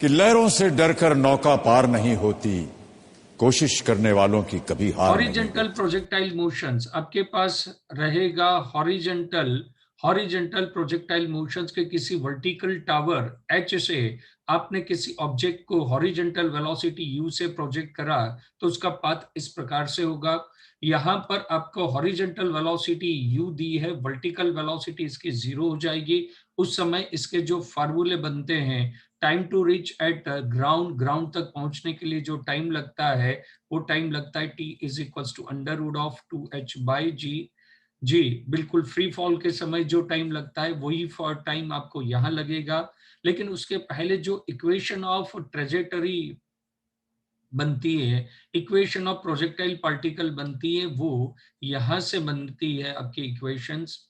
कि लहरों से डरकर नौका पार नहीं होती, कोशिश करने वालों की कभी हार नहीं होती। हॉरिजेंटल प्रोजेक्टाइल मोशंस आपके पास रहेगा। हॉरिजेंटल प्रोजेक्टाइल मोशंस के किसी वर्टिकल टावर एच से आपने किसी ऑब्जेक्ट को हॉरिजेंटल वेलोसिटी यू से प्रोजेक्ट करा तो उसका पाथ इस प्रकार से होगा। यहां पर आपको हॉरिजेंटल वेलोसिटी यू दी है, वर्टिकल वेलोसिटी इसकी 0 हो जाएगी। उस समय इसके जो फार्मूले बनते हैं, time to reach at ground तक पहुंचने के लिए जो टाइम लगता है वो टाइम लगता है t is equals to under root of 2h by g. बिल्कुल फ्री फॉल के समय जो टाइम लगता है वही फॉर टाइम आपको यहां लगेगा। लेकिन उसके पहले जो इक्वेशन ऑफ ट्रेजेक्टरी बनती है, इक्वेशन ऑफ प्रोजेक्टाइल पार्टिकल बनती है, वो यहां से बनती है आपकी इक्वेशंस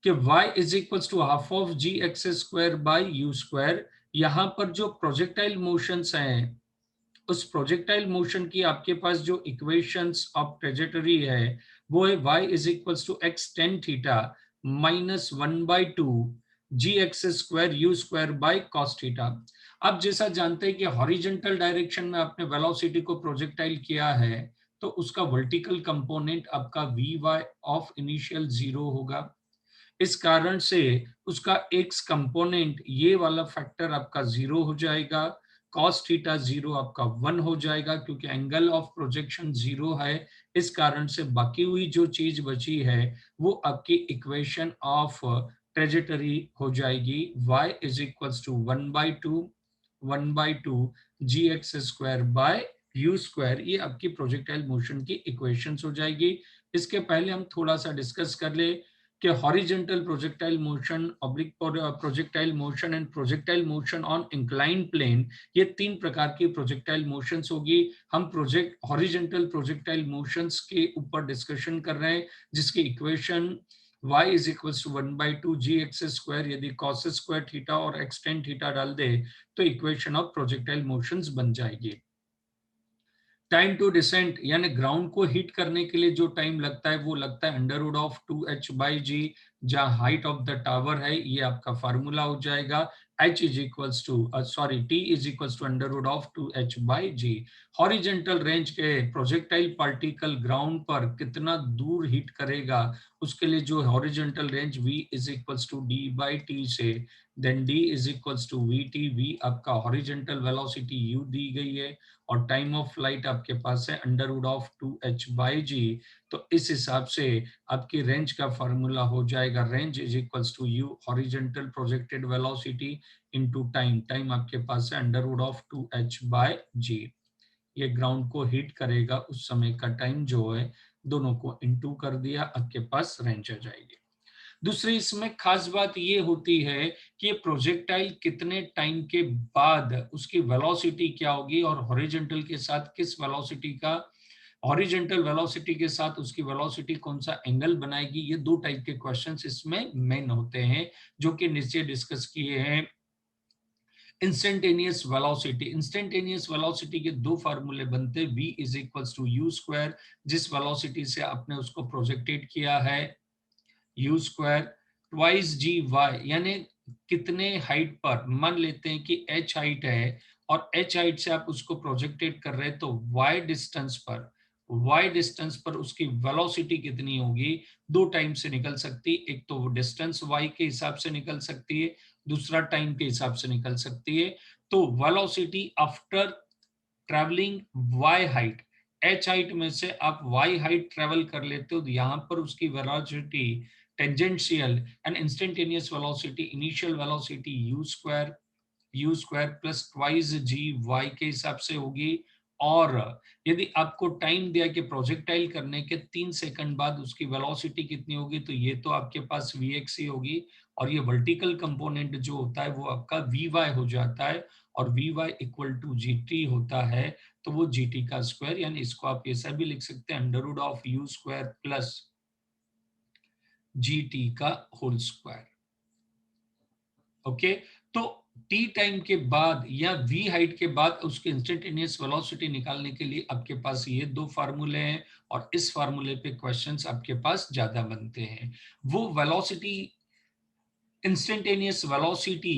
कि y is equals to half of g x square by u square. यहां पर जो प्रोजेक्टाइल मोशंस हैं उस प्रोजेक्टाइल मोशन की आपके पास जो इक्वेशंस ऑफ ट्रेजेक्टरी है वो है y is equals to x tan theta minus 1/2 g x square u square by cos theta. आप जैसा जानते हैं कि हॉरिजेंटल डायरेक्शन में आपने वेलोसिटी को प्रोजेक्टाइल किया है तो उसका वर्टिकल कंपोनेंट आपका वी वाई ऑफ इनिशियल 0 होगा। इस कारण से उसका एक्स कंपोनेंट ये वाला फैक्टर आपका 0 हो जाएगा। cos थीटा 0 आपका 1 हो जाएगा क्योंकि एंगल ऑफ प्रोजेक्शन 0 है। इस कारण से बाकी हुई जो चीज बची है वो आपकी इक्वेशन ऑफ ट्रेजेक्टरी हो जाएगी। y is equals to 1/2 g x square by u square. ये आपकी प्रोजेक्टाइल मोशन की इक्वेशंस हो जाएगी। इसके पहले हम थोड़ा सा डिस्कस कर ले कि horizontal projectile motion, oblique projectile motion and projectile motion on inclined plane, ये तीन प्रकार की प्रोजेक्टाइल मोशंस होगी। हम हॉरिजेंटल प्रोजेक्टाइल मोशंस के ऊपर डिस्कशन कर रहे हैं जिसकी equation y is equals to 1/2 g x square, यदि cos स्क्वायर थीटा और x tan थीटा डाल दे तो इक्वेशन ऑफ प्रोजेक्टाइल मोशंस बन जाएगी। टाइम टू डिसेंट यानी ग्राउंड को हिट करने के लिए जो टाइम लगता है वो लगता है under root of 2h by g, जहां हाइट ऑफ द टावर है। ये आपका फार्मूला हो जाएगा h is equals to t is equals to under root of 2h by g. Horizontal range के प्रोजेक्टाइल पार्टिकल ग्राउंड पर कितना दूर हिट करेगा उसके लिए जो horizontal range v is equals to d by t से then d is equals to vt। v आपका हॉरिजेंटल वेलोसिटी u दी गई है और टाइम ऑफ फ्लाइट आपके पास है under root of 2h by g. तो इस हिसाब से आपकी रेंज का फॉर्मूला हो जाएगा range is equals to u horizontal projected velocity into time. Time आपके पास है under root of 2h by g. ये ग्राउंड को हिट करेगा उस समय का टाइम जो है, दोनों को इनटू कर दिया, आपके पास रेंज आ जाएगी। दूसरी इसमें खास बात ये होती है कि प्रोजेक्टाइल कितने टाइम के बाद उसकी वेलोसिटी क्या होगी और हॉरिजेंटल के साथ किस वेलोसिटी का, हॉरिजेंटल वेलोसिटी के साथ उसकी वेलोसिटी कौन सा एंगल बनाएगी। ये दो टाइप के क्वेश्चंस इसमें मेन होते हैं जो कि नीचे डिस्कस किए हैं। इंस्टेंटेनियस वेलोसिटी के दो फार्मूले बनते हैं, v is equals to u square, जिस वेलोसिटी से आपने उसको प्रोजेक्टेड किया है u square twice g y, यानी कितने हाइट पर, मान लेते हैं कि h हाइट है और h हाइट से आप उसको प्रोजेक्टेड कर रहे हैं तो y डिस्टेंस पर उसकी वेलोसिटी कितनी होगी। दो टाइम से निकल सकती है, एक तो वो डिस्टेंस y के हिसाब से निकल सकती है, दूसरा टाइम के हिसाब से निकल सकती है। तो velocity after travelling y height, h height में से आप y हाइट ट्रेवल कर लेते हो तो यहाँ पर उसकी velocity tangential and instantaneous velocity, initial velocity u square plus twice g y के हिसाब से होगी। और यदि आपको टाइम दिया कि प्रोजेक्टाइल करने के 3 सेकंड बाद उसकी वेलोसिटी कितनी होगी तो ये तो आपके पास vx ही होगी और ये वर्टिकल कंपोनेंट जो होता है वो आपका vy हो जाता है और vy इक्वल टू gt होता है। तो वो gt का स्क्वायर, यानी इसको आप ऐसा भी लिख सकते हैं under root of u square plus gt का होल स्क्वायर। ओके, तो t टाइम के बाद या v हाइट के बाद उसके इंस्टेंटेनियस वेलोसिटी निकालने के लिए आपके पास ये दो फार्मूले हैं और इस फार्मूले पे क्वेश्चंस आपके पास ज्यादा बनते हैं। वो velocity, instantaneous velocity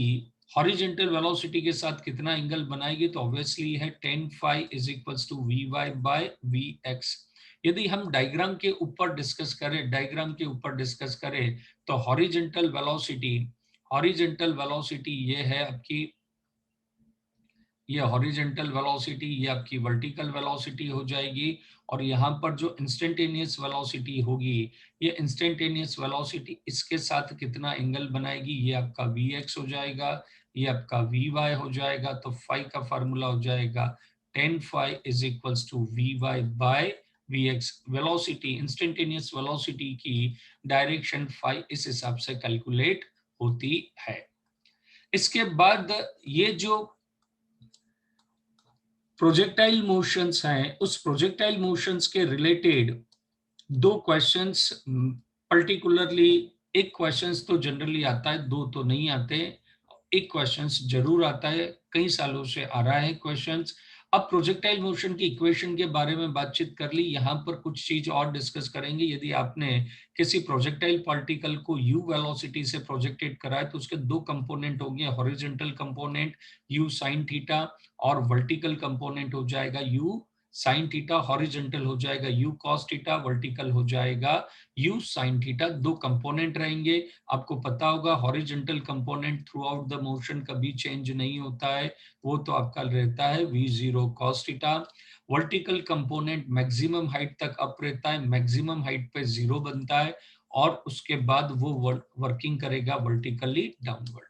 horizontal velocity के साथ कितना एंगल बनाएगी, तो ऑब्वियसली है tan phi is equals to Vy by Vx। यदि हम डायग्राम के ऊपर डिस्कस करें तो हॉरिजेंटल वेलोसिटी ये है आपकी, ये हॉरिजेंटल वेलोसिटी, ये आपकी वर्टिकल वेलोसिटी हो जाएगी। और यहाँ पर जो इंस्टेंटेनियस वेलोसिटी होगी, ये इंस्टेंटेनियस वेलोसिटी इसके साथ कितना एंगल बनाएगी, ये आपका Vx हो जाएगा, ये आपका Vy हो जाएगा। तो फाई का फार्मूला हो जाएगा tan phi is equals to Vy by Vx। Velocity, instantaneous velocity की डायरेक्शन फाई इस हिसाब से कैलकुलेट होती है। इसके बाद ये जो प्रोजेक्टाइल मोशंस हैं, उस प्रोजेक्टाइल मोशंस के रिलेटेड दो क्वेश्चंस पर्टिकुलरली, एक क्वेश्चंस तो जनरली आता है, दो तो नहीं आते, एक क्वेश्चंस जरूर आता है, कई सालों से आ रहा है क्वेश्चंस। अब प्रोजेक्टाइल मोशन की इक्वेशन के बारे में बातचीत कर ली, यहाँ पर कुछ चीज और डिस्कस करेंगे। यदि आपने किसी प्रोजेक्टाइल पार्टिकल को u वेलोसिटी से प्रोजेक्टेड करा है तो उसके दो कंपोनेंट होंगे, horizontal component u sin theta और वर्टिकल कंपोनेंट हो जाएगा u sin थीटा। हॉरिजॉन्टल हो जाएगा u cos थीटा, वर्टिकल हो जाएगा u sin थीटा। दो कंपोनेंट रहेंगे। आपको पता होगा horizontal component through out the motion कभी चेंज नहीं होता है, वो तो आपका रहता है v0 cos theta. Vertical component maximum height तक अप रहता है, मैक्सिमम हाइट पे 0 बनता है और उसके बाद वो वर्किंग करेगा वर्टिकली डाउनवर्ड।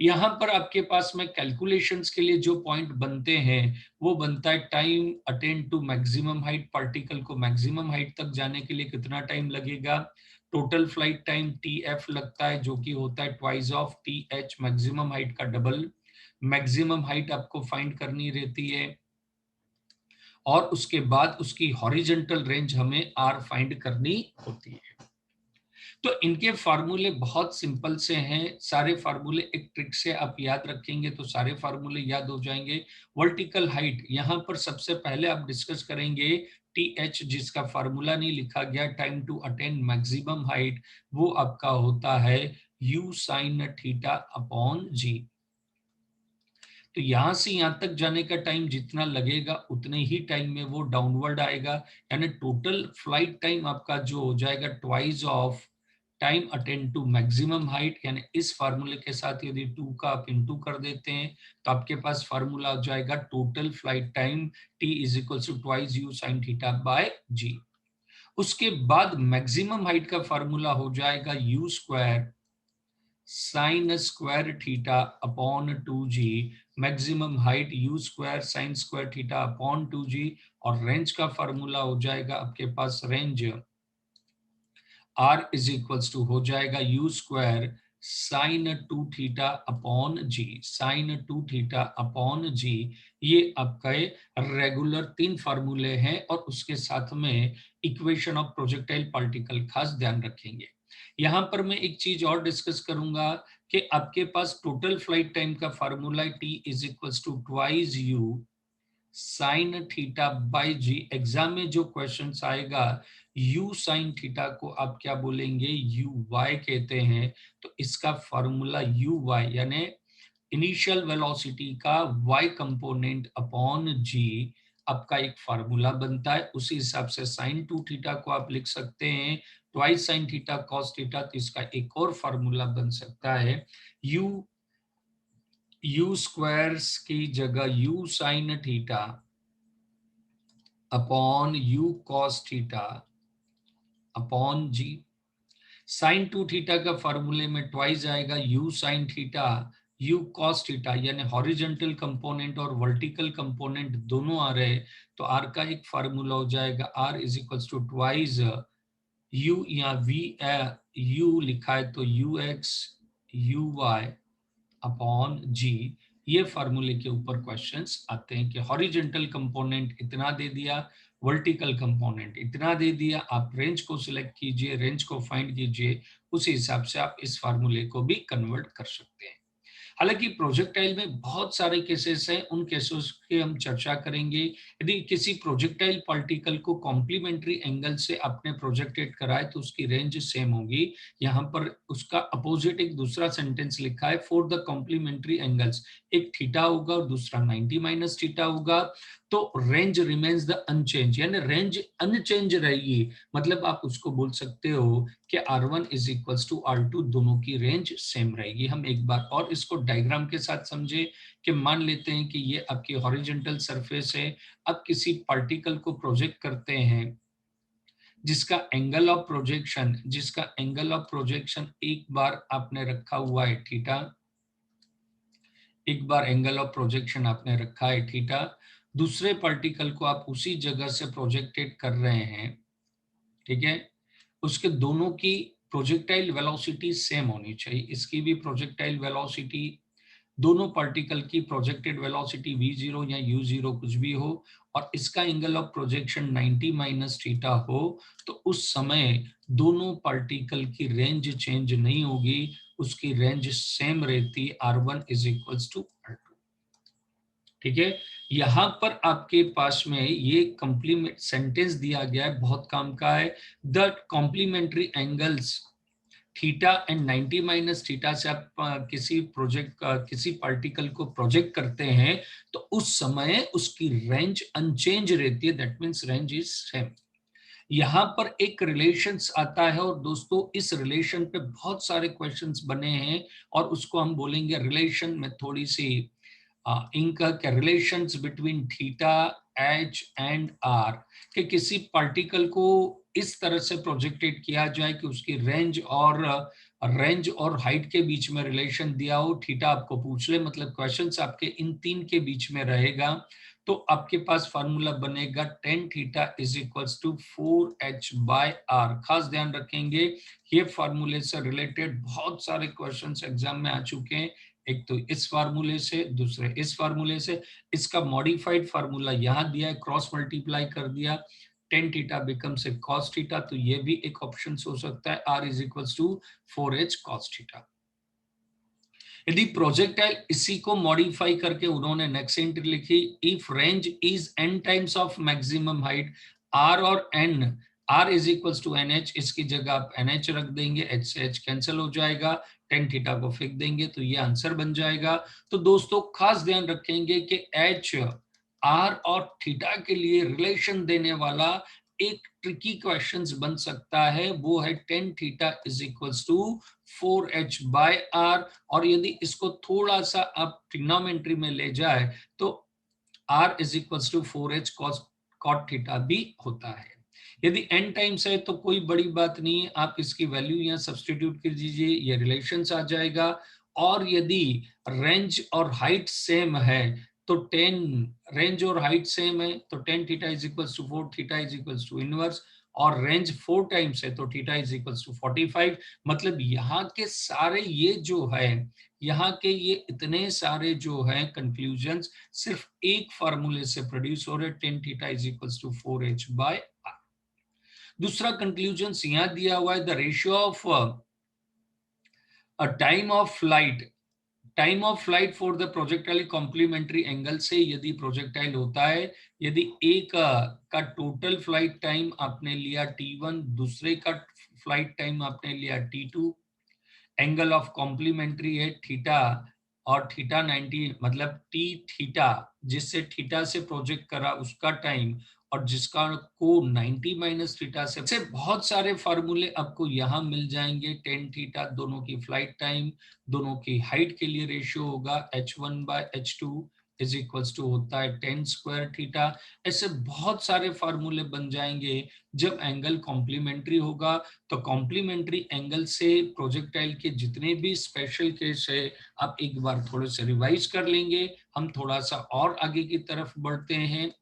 यहाँ पर आपके पास में कैलकुलेशंस के लिए जो पॉइंट बनते हैं वो बनता है time attain to maximum height. Particle को मैक्सिमम हाइट तक जाने के लिए कितना टाइम लगेगा, टोटल फ्लाइट टाइम TF लगता है, जो कि होता है twice of TH, maximum height का डबल। मैक्सिमम हाइट आपको फाइंड करनी रहती है और उसके बाद उसकी हॉरिजॉन्टल रेंज हमें R फाइंड करनी होती है। तो इनके फार्मूले बहुत सिंपल से हैं, सारे फार्मूले एक ट्रिक से आप याद रखेंगे तो सारे फार्मूले याद हो जाएंगे। वर्टिकल हाइट यहाँ पर सबसे पहले आप डिस्कस करेंगे TH, जिसका फार्मूला नहीं लिखा गया, time to attain maximum height, वो आपका होता है u sin theta upon g। तो यहां से यहां तक जाने का टाइम जितना लगेगा उतने ही टाइम में वो डाउनवर्ड आएगा, यानी टोटल फ्लाइट टाइम आपका जो हो जाएगा twice of time attain to maximum height. यानी इस फार्मूले के साथ यदि 2 का आप इनटू कर देते हैं तो आपके पास फार्मूला हो जाएगा total flight time t is equal to twice u sin theta by g। उसके बाद मैक्सिमम हाइट का फार्मूला हो जाएगा u square sine square theta upon 2g। Maximum height u square sine square theta upon 2g। और range का formula हो जाएगा आपके पास, range r is equals to हो जाएगा u square sine 2 theta upon g, sine 2 theta upon g। ये आपके रेगुलर 3 फार्मूले हैं और उसके साथ में इक्वेशन ऑफ प्रोजेक्टाइल पार्टिकल खास ध्यान रखेंगे। यहां पर मैं एक चीज और डिस्कस करूंगा कि आपके पास टोटल फ्लाइट टाइम का formula t is equals to twice u sine theta by g. Exam में जो क्वेश्चन आएगा u साइन थीटा को आप क्या बोलेंगे, uy कहते हैं। तो इसका फॉर्मूला uy यानी इनिशियल वेलोसिटी का y कंपोनेंट अपॉन g आपका एक फार्मूला बनता है। उसी हिसाब से साइन 2 थीटा को आप लिख सकते हैं twice sine theta cos theta. तो इसका एक और फार्मूला बन सकता है u स्क्वायर्स की जगह u sine theta upon u cos theta upon g। Sine 2 theta का फार्मूले में ट्वाइस आएगा u sine theta u cos theta, यानी हॉरिजॉन्टल कंपोनेंट और वर्टिकल कंपोनेंट दोनों आ रहे, तो r का एक फार्मूला हो जाएगा r is equals to twice u, यहाँ v u लिखा है तो ux uy अपॉन g। ये फार्मूले के ऊपर क्वेश्चंस आते हैं कि हॉरिजॉन्टल कंपोनेंट इतना दे दिया, वर्टिकल कंपोनेंट इतना दे दिया, आप रेंज को सिलेक्ट कीजिए, रेंज को फाइंड कीजिए, उसी हिसाब से आप इस फार्मूले को भी कन्वर्ट कर सकते हैं। हालांकि प्रोजेक्टाइल में बहुत सारे केसेस हैं, उन केसेस की हम चर्चा करेंगे। यदि किसी प्रोजेक्टाइल पार्टिकल को कॉम्प्लीमेंट्री एंगल से आपने प्रोजेक्टेड कराए तो उसकी रेंज सेम होगी। यहाँ पर उसका अपोजिट एक दूसरा सेंटेंस लिखा है, फॉर द कॉम्प्लीमेंट्री एंगल्स, एक थीटा होगा और दूसरा 90 माइनस थीटा होगा, तो रेंज रिमेन्स द अनचेंज, यानी रेंज अनचेंज रहेगी। मतलब आप उसको बोल सकते हो कि R1 is equals to R2, दोनों की रेंज सेम रहेगी। हम एक बार और इसको डायग्राम के साथ समझे कि मान लेते हैं कि ये आपकी हॉरिजॉन्टल सरफेस है, अब किसी पार्टिकल को प्रोजेक्ट करते हैं जिसका एंगल ऑफ प्रोजेक्शन एक बार आपने रखा हुआ है थीटा, एक बार एंगल ऑफ प्रोजेक्शन आपने रखा है थीटा, दूसरे पार्टिकल को आप उसी जगह से प्रोजेक्टेड कर रहे हैं, ठीक है, उसके दोनों की प्रोजेक्टाइल वेलोसिटी सेम होनी चाहिए। इसकी भी प्रोजेक्टाइल वेलोसिटी, दोनों पार्टिकल की प्रोजेक्टेड वेलोसिटी v0 या u0 कुछ भी हो, और इसका angle of projection 90 minus theta हो, तो उस समय दोनों पार्टिकल की रेंज चेंज नहीं होगी, उसकी रेंज सेम रहती, R1 is equals to R2। ठीक है, यहां पर आपके पास में ये कॉम्प्लीमेंट सेंटेंस दिया गया है, बहुत काम का है। The complementary angles theta and 90 minus theta से आप किसी पार्टिकल को प्रोजेक्ट करते हैं तो उस समय उसकी रेंज अनचेंज रहती है, that means range is same. यहां पर एक रिलेशंस आता है, और दोस्तों इस रिलेशन पे बहुत सारे क्वेश्चंस बने हैं, और उसको हम बोलेंगे रिलेशन में थोड़ी सी इनका relations between theta, H and R, कि किसी पार्टिकल को इस तरह से प्रोजेक्टेड किया जाए कि उसकी रेंज और हाइट के बीच में रिलेशन दिया हो, थीटा आपको पूछ ले, मतलब क्वेश्चंस आपके इन तीन के बीच में रहेगा, तो आपके पास फार्मूला बनेगा tan theta is equals to 4h/r। खास ध्यान रखेंगे, ये फार्मूले से रिलेटेड बहुत सारे क्वेश्चंस एग्जाम में आ चुके हैं, एक तो इस फार्मूले से, दूसरे इस फार्मूले से, इसका मॉडिफाइड फार्मूला यहाँ दिया है, क्रॉस मल्टीप्लाई कर दिया, tan theta becomes a cos theta, तो ये भी एक ऑप्शन हो सकता है, r is equals to 4h cos theta. यदि प्रोजेक्टाइल इसी को मॉडिफाई करके उन्होंने नेक्स्ट एंट्री लिखी, if range is n times of maximum height, r और n, r is equals to nh, इसकी जगह आप nh रख देंगे, h से h कैंसिल हो जाएगा, tan थीटा को फेंक देंगे, तो ये आंसर बन जाएगा। तो दोस्तों खास ध्यान रखेंगे कि h, r और थीटा के लिए रिलेशन देने वाला एक ट्रिकी क्वेश्चंस बन सकता है, वो है tan theta is equals to 4h/r, और यदि इसको थोड़ा सा आप ट्रिग्नोमेट्री में ले जाए तो r is equals to 4h cot theta भी होता है। यदि n टाइम्स है तो कोई बड़ी बात नहीं है, आप इसकी वैल्यू यहाँ सब्स्टिट्यूट कर दीजिए, ये रिलेशंस आ जाएगा। और यदि रेंज और हाइट सेम है तो रेंज और हाइट सेम है तो tan theta is equals to 4 theta is equals to inverse, और रेंज 4 टाइम्स है तो थीटा इज इक्वल्स टू 45। मतलब यहाँ के सारे ये जो है, यहाँ के ये इतने सारे जो है कंक्लूजन्स सिर्फ एक फार्मूले से प्रोड्यूस हो रहे, tan theta is equals to 4h/r। दूसरा कंक्लूजन यहाँ दिया हुआ है, the ratio of time of flight for the projectile complementary angle से, यदि प्रोजेक्टाइल होता है, यदि एक का टोटल फ्लाइट टाइम आपने लिया t1, दूसरे का फ्लाइट टाइम आपने लिया t2, एंगल ऑफ कॉम्प्लीमेंट्री है थीटा, और थीटा 90, मतलब टी थीटा जिससे थीटा से प्रोजेक्ट करा उसका टाइम, और जिसका को 90 माइनस थीटा से बहुत सारे फार्मूले आपको यहाँ मिल जाएंगे। tan थीटा दोनों की फ्लाइट टाइम, दोनों की हाइट के लिए रेशियो होगा h1/h2 इज इक्वल्स टू होता है tan स्क्वायर थीटा। ऐसे बहुत सारे फार्मूले बन जाएंगे जब एंगल कॉम्प्लीमेंट्री होगा। तो कॉम्प्लीमेंट्री एंगल से प्रोजेक्टाइल के जितने भी स्पेशल केस है आप एक बार थोड़े से रिवाइज कर लेंगे। हम थोड़ा सा और आगे की तरफ बढ़ते हैं।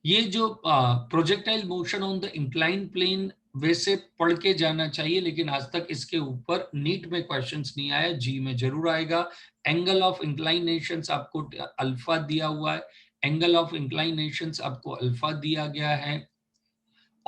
ये जो projectile motion on the incline plane वैसे पढ़ के जाना चाहिए, लेकिन आज तक इसके ऊपर नीट में क्वेश्चंस नहीं आया, जी में जरूर आएगा। एंगल ऑफ इंक्लाइनेशंस आपको अल्फा दिया हुआ है, एंगल ऑफ इंक्लाइनेशंस आपको अल्फा दिया गया है,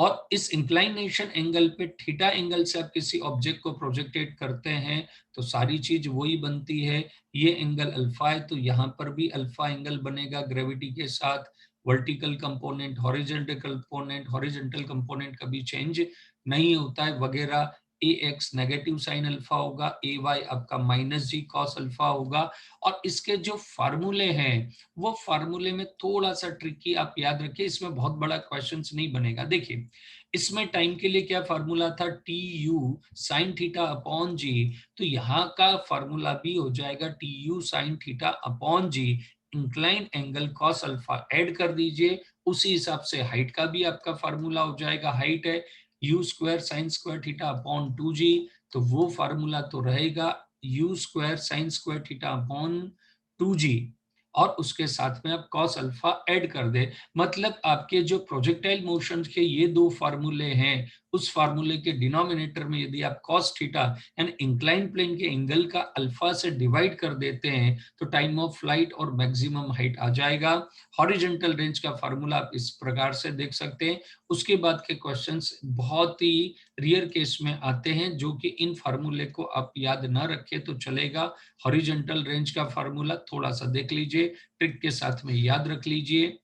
और इस इंक्लाइनेशन एंगल पे थीटा एंगल से आप किसी ऑब्जेक्ट को प्रोजेक्टेड करते हैं तो सारी चीज वही बनती है। ये एंगल अल्फा है तो यहाँ पर भी अल्फा एंगल बनेगा ग्रेविटी के साथ। वर्टिकल कंपोनेंट, हॉरिजॉन्टल कंपोनेंट कभी चेंज नहीं होता है वगैरह। ए एक्स नेगेटिव साइन अल्फा होगा, ए वाई आपका माइनस जी कॉस अल्फा होगा। और इसके जो फार्मूले हैं वो फार्मूले में थोड़ा सा ट्रिकी, आप याद रखिए, इसमें बहुत बड़ा क्वेश्चन नहीं बनेगा। देखिए इसमें टाइम के लिए क्या फार्मूला था, t u sine theta upon g, तो यहाँ का फार्मूला भी हो जाएगा t u sine theta upon g incline angle cos alpha add कर दीजिए, उसी हिसाब से हाइट का भी आपका फार्मूला हो जाएगा। हाइट है u square sine square theta upon 2g, तो वो फार्मूला तो रहेगा you square sine square theta upon 2g, और उसके साथ में आप कॉस अल्फा ऐड कर दे। मतलब आपके जो प्रोजेक्टाइल मोशन के ये दो फार्मूले हैं, उस फार्मूले के डिनोमिनेटर में यदि आप cos theta and incline plane के एंगल का अल्फा से डिवाइड कर देते हैं तो टाइम ऑफ फ्लाइट और मैक्सिमम हाइट आ जाएगा। हॉरिजॉन्टल रेंज का फार्मूला आप इस प्रकार से देख सकते हैं। उसके बाद के क्वेश्चंस बहुत ही रियर केस में आते हैं जो कि इन फार्मूले को आप याद ना रखें तो चलेगा। हॉरिजॉन्टल रेंज का फार्मूला थोड़ा सा देख लीजिए, ट्रिक के साथ में याद रख लीजिए।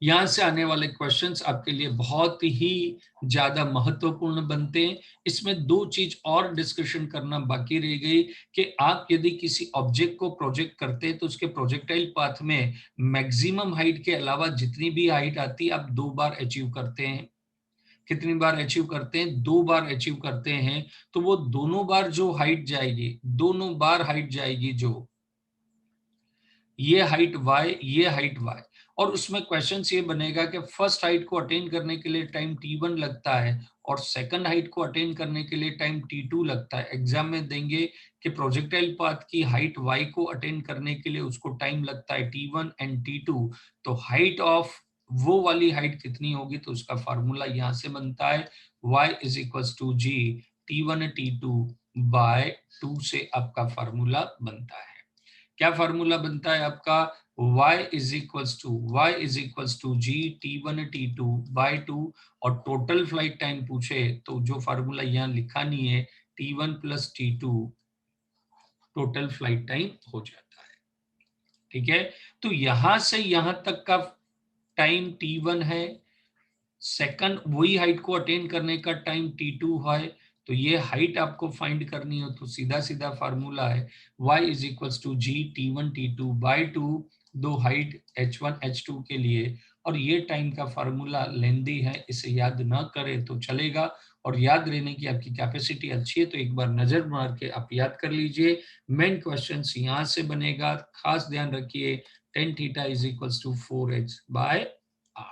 यहां से आने वाले क्वेश्चंस आपके लिए बहुत ही ज्यादा महत्वपूर्ण बनते हैं। इसमें दो चीज और डिस्कशन करना बाकी रह गई कि आप यदि किसी ऑब्जेक्ट को प्रोजेक्ट करते हैं तो उसके प्रोजेक्टाइल पाथ में मैक्सिमम हाइट के अलावा जितनी भी हाइट आती है आप 2 बार अचीव करते हैं। कितनी बार अचीव करते हैं, 2 बार अचीव करते हैं। तो वो दोनों बार जो हाइट जाएगी, दोनों बार हाइट जाएगी, जो ये हाइट y, ये हाइट y, और उसमें क्वेश्चन ये बनेगा कि फर्स्ट हाइट को अटेन करने के लिए टाइम t1 लगता है और सेकंड हाइट को अटेन करने के लिए टाइम t2 लगता है। एग्जाम में देंगे कि प्रोजेक्टाइल पाथ की हाइट y को अटेन करने के लिए उसको टाइम लगता है t1 एंड t2, तो हाइट ऑफ वो वाली हाइट कितनी होगी, तो उसका फार्मूला यहां से बनता है y is equal to g t1 t2 by 2 से आपका फार्मूला बनता है। क्या फार्मूला बनता है आपका, y is equals to g t1 t2 by 2, और टोटल फ्लाइट टाइम पूछे तो जो फार्मूला यहाँ लिखा नहीं है t1 plus t2 total flight time हो जाता है। ठीक है, तो यहां से यहां तक का टाइम t1 है, सेकंड वही हाइट को अटेन करने का टाइम t2 है। तो ये हाइट आपको फाइंड करनी हो तो सीधा सीधा फार्मूला है y is equals to g t1 t2 by 2, दो हाइट h1 h2 के लिए, और ये टाइम का फार्मूला लेंदी है, इसे याद ना करें तो चलेगा। और याद रहने की आपकी कैपेसिटी अच्छी है तो एक बार नजर मार के आप याद कर लीजिए। मेन क्वेश्चन यहाँ से बनेगा, खास ध्यान रखिए, tan theta is equals to 4h by r।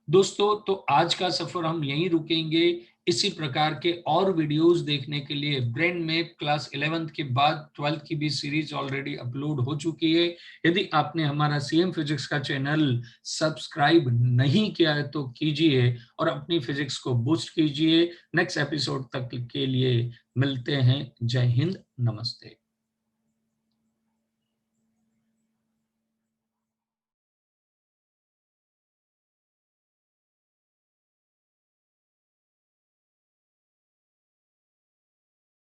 दोस्तों तो आज का सफर हम यहीं रुकेंगे। इसी प्रकार के और वीडियोस देखने के लिए ब्रेन मैप क्लास 11th के बाद 12th की भी सीरीज ऑलरेडी अपलोड हो चुकी है। यदि आपने हमारा सीएम फिजिक्स का चैनल सब्सक्राइब नहीं किया है तो कीजिए और अपनी फिजिक्स को बूस्ट कीजिए। नेक्स्ट एपिसोड तक के लिए मिलते हैं। जय हिंद, नमस्ते।